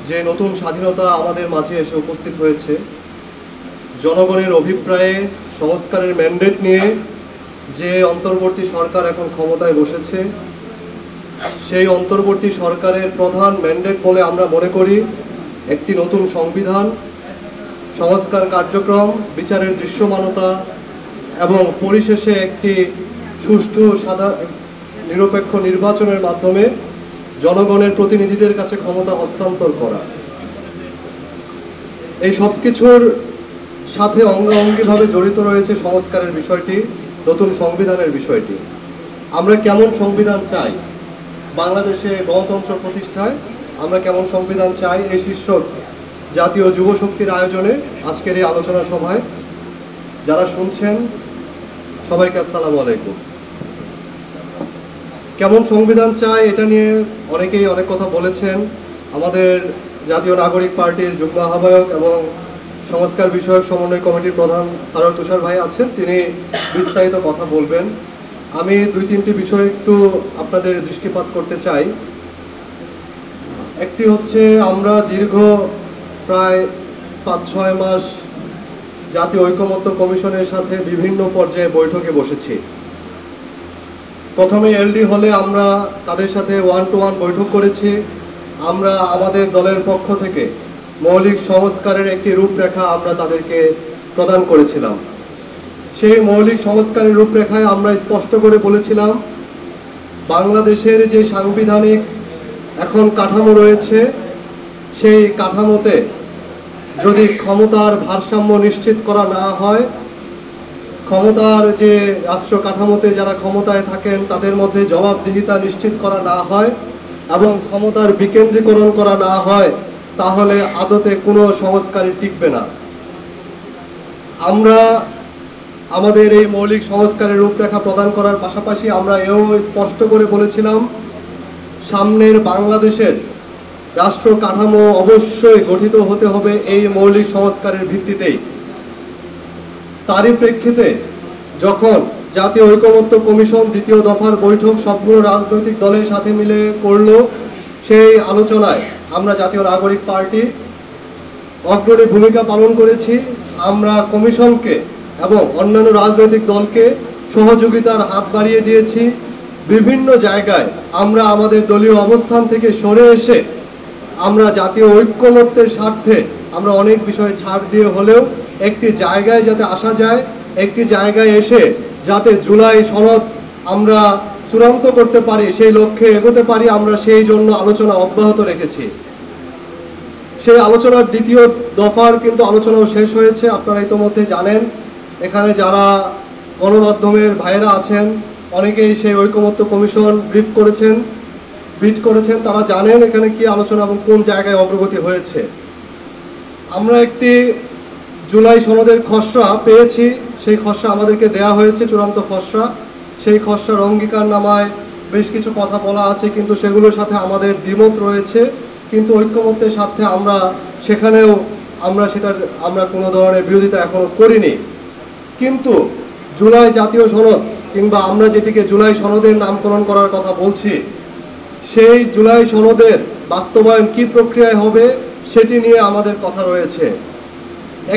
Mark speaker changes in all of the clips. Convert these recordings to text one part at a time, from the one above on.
Speaker 1: যে নতুন স্বাধীনতা আমাদের মাঝে এসে উপস্থিত হয়েছে, জনগণের অভিপ্রায়ে সংস্কারের ম্যান্ডেট নিয়ে যে অন্তর্বর্তী সরকার এখন ক্ষমতায় বসেছে, সেই অন্তর্বর্তী সরকারের প্রধান ম্যান্ডেট বলে আমরা মনে করি একটি নতুন সংবিধান, সংস্কার কার্যক্রম, বিচারের দৃশ্যমানতা এবং পরিশেষে একটি সুষ্ঠু নিরপেক্ষ নির্বাচনের মাধ্যমে জনগণের প্রতিনিধিদের কাছে ক্ষমতা হস্তান্তর করা। এই সব কিছুর সাথে অঙ্গাঙ্গিভাবে জড়িত রয়েছে সংস্কারের বিষয়টি, নতুন সংবিধানের বিষয়টি। আমরা কেমন সংবিধান চাই বাংলাদেশে গণতন্ত্র প্রতিষ্ঠায়, আমরা কেমন সংবিধান চাই, এই শীর্ষক জাতীয় যুব শক্তির আয়োজনে আজকের এই আলোচনা সভায় যারা শুনছেন সবাইকে আসসালামু আলাইকুম। কেমন সংবিধান চাই এটা নিয়ে অনেকেই অনেক কথা বলেছেন। আমাদের জাতীয় নাগরিক পার্টির যুগ্ম আহ্বায়ক এবং সংস্কার বিষয়ক সমন্বয় কমিটির প্রধান সারোয়ার তুষার ভাই আছেন, তিনি বিস্তারিত কথা বলবেন। আমি দুই তিনটি বিষয় একটু আপনাদের দৃষ্টিপাত করতে চাই। একটি হচ্ছে, আমরা দীর্ঘ প্রায় ৫-৬ মাস জাতীয় ঐকমত্য কমিশনের সাথে বিভিন্ন পর্যায়ে বৈঠকে বসেছি। প্রথমে এলডি হলে আমরা তাদের সাথে 1-to-1 বৈঠক করেছি। আমরা আমাদের দলের পক্ষ থেকে মৌলিক সংস্কারের একটি রূপরেখা আমরা তাদেরকে প্রদান করেছিলাম। সেই মৌলিক সংস্কারের রূপরেখায় আমরা স্পষ্ট করে বলেছিলাম, বাংলাদেশের যে সাংবিধানিক এখন কাঠামো রয়েছে, সেই কাঠামোতে যদি ক্ষমতার ভারসাম্য নিশ্চিত করা না হয়, ক্ষমতার যে রাষ্ট্র কাঠামোতে যারা ক্ষমতায় থাকেন তাদের মধ্যে জবাবদিহিতা নিশ্চিত করা না হয় এবং ক্ষমতার বিকেন্দ্রীকরণ করা না হয়, তাহলে আদতে কোনো সংস্কারই টিকবে না। আমরা আমাদের এই মৌলিক সংস্কারের রূপরেখা প্রদান করার পাশাপাশি আমরা এও স্পষ্ট করে বলেছিলাম, সামনের বাংলাদেশের রাষ্ট্র কাঠামো অবশ্যই গঠিত হতে হবে এই মৌলিক সংস্কারের ভিত্তিতেই। তারই প্রেক্ষিতে যখন জাতীয় ঐকমত্য কমিশন দ্বিতীয় দফার বৈঠক সবগুলো রাজনৈতিক দলের সাথে মিলে করল, সেই আলোচনায় আমরা জাতীয় নাগরিক পার্টি অগ্রণী ভূমিকা পালন করেছি। আমরা কমিশনকে এবং অন্যান্য রাজনৈতিক দলকে সহযোগিতার হাত বাড়িয়ে দিয়েছি। বিভিন্ন জায়গায় আমরা আমাদের দলীয় অবস্থান থেকে সরে এসে আমরা জাতীয় ঐক্যমত্যের স্বার্থে আমরা অনেক বিষয়ে ছাড় দিয়ে হলেও একটি জায়গায় যাতে আসা যায়, একটি জায়গায় এসে যাতে জুলাই সনদ আমরা চূড়ান্ত করতে পারি, সেই লক্ষ্যে এগোতে পারি, আমরা সেই জন্য আলোচনা অব্যাহত রেখেছি। সেই আলোচনার দ্বিতীয় দফার কিন্তু আলোচনাও শেষ হয়েছে। আপনারা ইতোমধ্যে জানেন, এখানে যারা গণমাধ্যমের ভাইয়েরা আছেন অনেকেই সেই ঐকমত্য কমিশন ব্রিফ করেছেন, তারা জানেন এখানে কি আলোচনা এবং কোন জায়গায় অগ্রগতি হয়েছে। আমরা একটি জুলাই সনদের খসড়া পেয়েছি, সেই খসড়া আমাদেরকে দেয়া হয়েছে, চূড়ান্ত খসড়া। সেই খসড়ার অঙ্গীকারনামায় বেশ কিছু কথা বলা আছে, কিন্তু সেগুলোর সাথে আমাদের দ্বিমত রয়েছে। কিন্তু ঐক্যমত্যের স্বার্থে সেখানেও আমরা কোনো ধরনের বিরোধিতা এখনো করিনি। কিন্তু জুলাই জাতীয় সনদ কিংবা আমরা যেটিকে জুলাই সনদের নামকরণ করার কথা বলছি, সেই জুলাই সনদের বাস্তবায়ন কি প্রক্রিয়ায় হবে সেটি নিয়ে আমাদের কথা রয়েছে।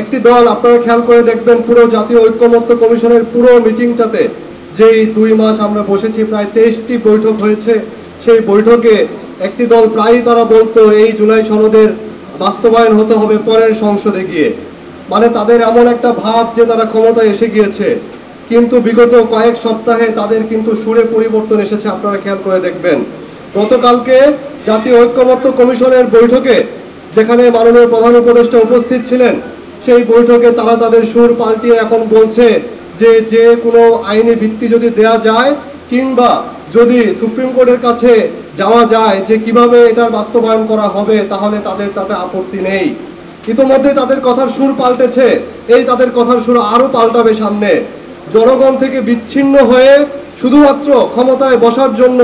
Speaker 1: একটি দল, আপনারা খেয়াল করে দেখবেন, পুরো জাতীয় ঐকমত্য কমিশনের পুরো মিটিংটাতে যেই 2 মাস আমরা বসেছি, প্রায় 23টি বৈঠক হয়েছে। সেই বৈঠকে একটি দল প্রায়ই তারা বলতো এই জুলাই সনদের বাস্তবায়ন হতে হবে পরের সংসদে গিয়ে। মানে তাদের এমন একটা ভাব যে তারা ক্ষমতায় এসে গিয়েছে। কিন্তু বিগত কয়েক সপ্তাহে তাদের কিন্তু সুরে পরিবর্তন এসেছে, আপনারা খেয়াল করে দেখবেন। গতকালকে জাতীয় ঐকমত্য কমিশনের বৈঠকে যেখানে মাননীয় প্রধান উপদেষ্টা উপস্থিত ছিলেন, সেই বৈঠকে তারা তাদের সুর পাল্টিয়ে এখন বলছে যে কোনো আইনি ভিত্তি যদি দেয়া যায় কিংবা যদি সুপ্রিম কোর্টের কাছে যাওয়া যায় যে কিভাবে এটার বাস্তবায়ন করা হবে, তাহলে তাদের তাতে আপত্তি নেই। ইতোমধ্যে তাদের কথার সুর পাল্টেছে, এই তাদের কথার সুর আরো পাল্টাবে সামনে। জনগণ থেকে বিচ্ছিন্ন হয়ে শুধুমাত্র ক্ষমতায় বসার জন্য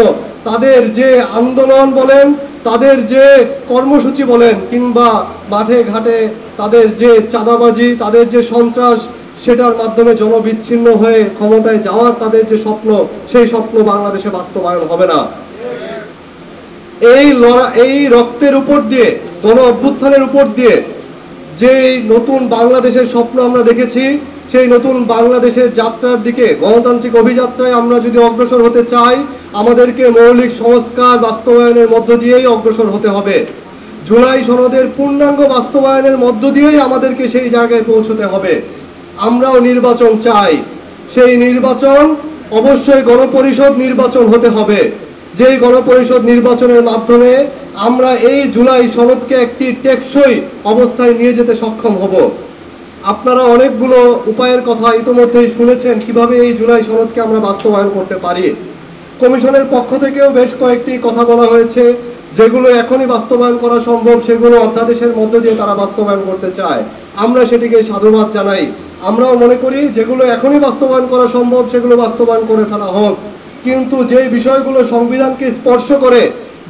Speaker 1: তাদের যে আন্দোলন বলেন, তাদের যে কর্মসূচি বলেন, কিংবা মাঠে ঘাটে তাদের যে চাঁদাবাজি, তাদের যে সন্ত্রাস, সেটার মাধ্যমে জনবিচ্ছিন্ন হয়ে ক্ষমতায় যাওয়ার তাদের যে স্বপ্ন, সেই স্বপ্ন বাংলাদেশে বাস্তবায়ন হবে না। এই রক্তের উপর দিয়ে গণ অভ্যুত্থানের উপর দিয়ে যে নতুন বাংলাদেশের স্বপ্ন আমরা দেখেছি, সেই নতুন বাংলাদেশের যাত্রার দিকে, গণতান্ত্রিক অভিযাত্রায় আমরা যদি অগ্রসর হতে চাই, আমাদেরকে মৌলিক সংস্কার বাস্তবায়নের মধ্য দিয়েই অগ্রসর হতে হবে। জুলাই সনদের পূর্ণাঙ্গ বাস্তবায়নের মধ্য দিয়েই আমাদেরকে সেই জায়গায় পৌঁছতে হবে। আমরাও নির্বাচন চাই, সেই নির্বাচন অবশ্যই গণপরিষদ নির্বাচন হতে হবে। যেই গণপরিষদ নির্বাচনের মাধ্যমে আমরা এই জুলাই সনদকে একটি টেকসই অবস্থায় নিয়ে যেতে সক্ষম হব। আপনারা অনেকগুলো উপায়ের কথা ইতোমধ্যেই শুনেছেন কিভাবে এই জুলাই সনদকে আমরা বাস্তবায়ন করতে পারি। কমিশনের পক্ষ থেকেও বেশ কয়েকটি কথা বলা হয়েছে, যেগুলো এখনই বাস্তবায়ন করা সম্ভব সেগুলো অধ্যাদেশের মধ্য দিয়ে তারা বাস্তবায়ন করতে চায়। আমরা সেটিকে সাধুবাদ জানাই। আমরাও মনে করি যেগুলো এখনই বাস্তবায়ন করা সম্ভব সেগুলো বাস্তবায়ন করে ফেলা হোক। কিন্তু যেই বিষয়গুলো সংবিধানকে স্পর্শ করে,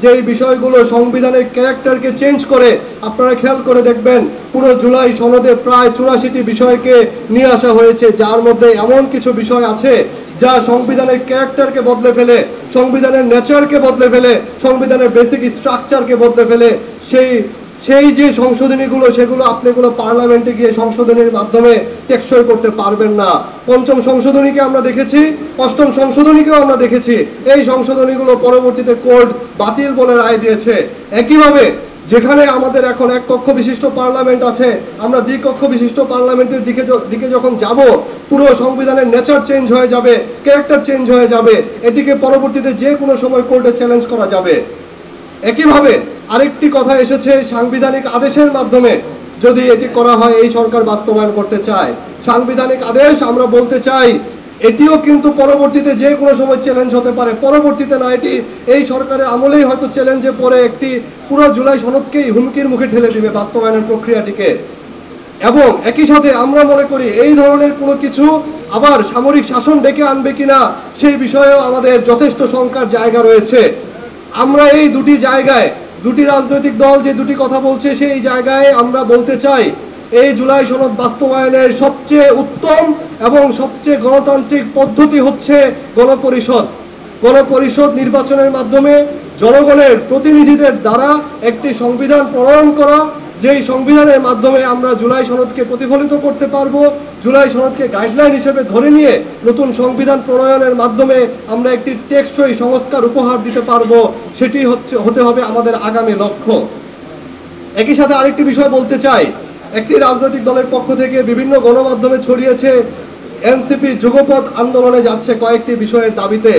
Speaker 1: যেই বিষয়গুলো সংবিধানের ক্যারেক্টারকে চেঞ্জ করে, আপনারা খেয়াল করে দেখবেন পুরো জুলাই সনদে প্রায় 84টি বিষয়কে নিয়ে আসা হয়েছে, যার মধ্যে এমন কিছু বিষয় আছে যা সংবিধানের ক্যারেক্টারকে বদলে ফেলে, সংবিধানের নেচারকে বদলে ফেলে, সংবিধানের বেসিক স্ট্রাকচারকে বদলে ফেলে। সেই যে সংশোধনীগুলো, সেগুলো আপনি কোনো পার্লামেন্টে গিয়ে সংশোধনীর মাধ্যমে টেকসই করতে পারবেন না। পঞ্চম সংশোধনীকে আমরা দেখেছি, অষ্টম সংশোধনীকেও আমরা দেখেছি। এই সংশোধনীগুলো পরবর্তীতে কোর্ট বাতিল বলে রায় দিয়েছে। একইভাবে যেখানে আমাদের এখন এক কক্ষ বিশিষ্ট পার্লামেন্ট আছে, আমরা দ্বিকক্ষ বিশিষ্ট পার্লামেন্টের দিকে যখন যাব, পুরো সংবিধানের নেচার চেঞ্জ হয়ে যাবে, ক্যারেক্টার চেঞ্জ হয়ে যাবে। এটিকে পরবর্তীতে যে কোনো সময় কোর্টে চ্যালেঞ্জ করা যাবে। একইভাবে আরেকটি কথা এসেছে, সাংবিধানিক আদেশের মাধ্যমে যদি এটি করা হয়, এই সরকার বাস্তবায়ন করতে চায় সাংবিধানিক আদেশ। আমরা বলতে চাই এটিও কিন্তু পরবর্তীতে যে কোনো সময় চ্যালেঞ্জ হতে পারে। পরবর্তীতে না, এটি এই সরকারের আমলেই হয়তো চ্যালেঞ্জে পড়ে একটি পুরো জুলাই সনদকেই হুমকির মুখে ঠেলে দিবে বাস্তবায়নের প্রক্রিয়াটিকে। এবং একই সাথে আমরা মনে করি এই ধরনের কোনো কিছু আবার সামরিক শাসন ডেকে আনবে কিনা, সেই বিষয়েও আমাদের যথেষ্ট শঙ্কার জায়গা রয়েছে। আমরা এই দুটি জায়গায়, দুটি রাজনৈতিক দল যে দুটি কথা বলছে, সেই জায়গায় আমরা বলতে চাই এই জুলাই সনদ বাস্তবায়নের সবচেয়ে উত্তম এবং সবচেয়ে গণতান্ত্রিক পদ্ধতি হচ্ছে গণপরিষদ। গণপরিষদ নির্বাচনের মাধ্যমে জনগণের প্রতিনিধিদের দ্বারা একটি সংবিধান প্রণয়ন করা, যেই সংবিধানের মাধ্যমে আমরা জুলাই সনদকে প্রতিফলিত করতে পারবো। জুলাই সনদকে গাইডলাইন হিসেবে ধরে নিয়ে নতুন সংবিধান প্রণয়নের মাধ্যমে আমরা একটি টেকসই সংস্কার উপহার দিতে পারবো। সেটি হতে হবে আমাদের আগামী লক্ষ্য। একই সাথে আরেকটি বিষয় বলতে চাই, একটি রাজনৈতিক দলের পক্ষ থেকে বিভিন্ন গণমাধ্যমে ছড়িয়েছে এনসিপি যুগপৎ আন্দোলনে যাচ্ছে কয়েকটি বিষয়ের দাবিতে।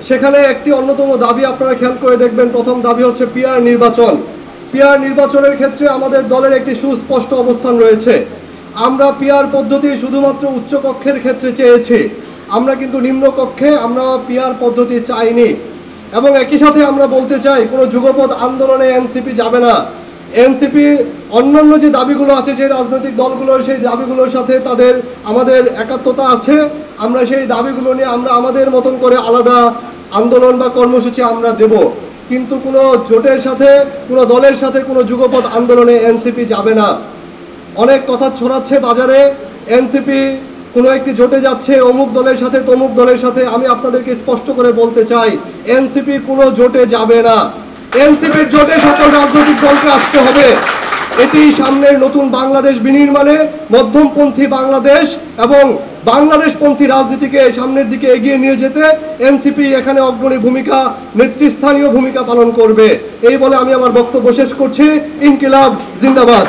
Speaker 1: সেখানে একটি অন্যতম দাবি আপনারা খেয়াল করে দেখবেন, প্রথম দাবি হচ্ছে পিআর নির্বাচন। পিআর নির্বাচনের ক্ষেত্রে আমাদের দলের একটি সুস্পষ্ট অবস্থান রয়েছে। আমরা পিআর পদ্ধতি শুধুমাত্র উচ্চ কক্ষের ক্ষেত্রে চেয়েছি, আমরা কিন্তু নিম্ন কক্ষে আমরা পিআর পদ্ধতি চাইনি। এবং একই সাথে আমরা বলতে চাই কোনো যুগপৎ আন্দোলনে এনসিপি যাবে না। এনসিপি অন্যান্য যে দাবিগুলো আছে সেই রাজনৈতিক দলগুলোর, সেই দাবিগুলোর সাথে আমাদের একাত্মতা আছে। আমরা সেই দাবিগুলো নিয়ে আমরা আমাদের মতন করে আলাদা আন্দোলন বা কর্মসূচি আমরা দেব, কিন্তু কোনো জোটের সাথে, কোনো দলের সাথে কোনো যুগপৎ আন্দোলনে এনসিপি যাবে না। অনেক কথা ছড়াচ্ছে বাজারে, এনসিপি কোনো একটি জোটে যাচ্ছে অমুক দলের সাথে তমুক দলের সাথে। আমি আপনাদেরকে স্পষ্ট করে বলতে চাই, এনসিপি কোনো জোটে যাবে না। এনসিপির জোটে সকল রাজনৈতিক দলকে আসতে হবে। এটি সামনের নতুন বাংলাদেশ বিনির্মাণে, মধ্যমপন্থী বাংলাদেশ এবং বাংলাদেশপন্থী রাজনীতিকে সামনের দিকে এগিয়ে নিয়ে যেতে এনসিপি এখানে অগ্রণী ভূমিকা, নেতৃস্থানীয় ভূমিকা পালন করবে। এই বলে আমি আমার বক্তব্য শেষ করছি। ইনকিলাব জিন্দাবাদ।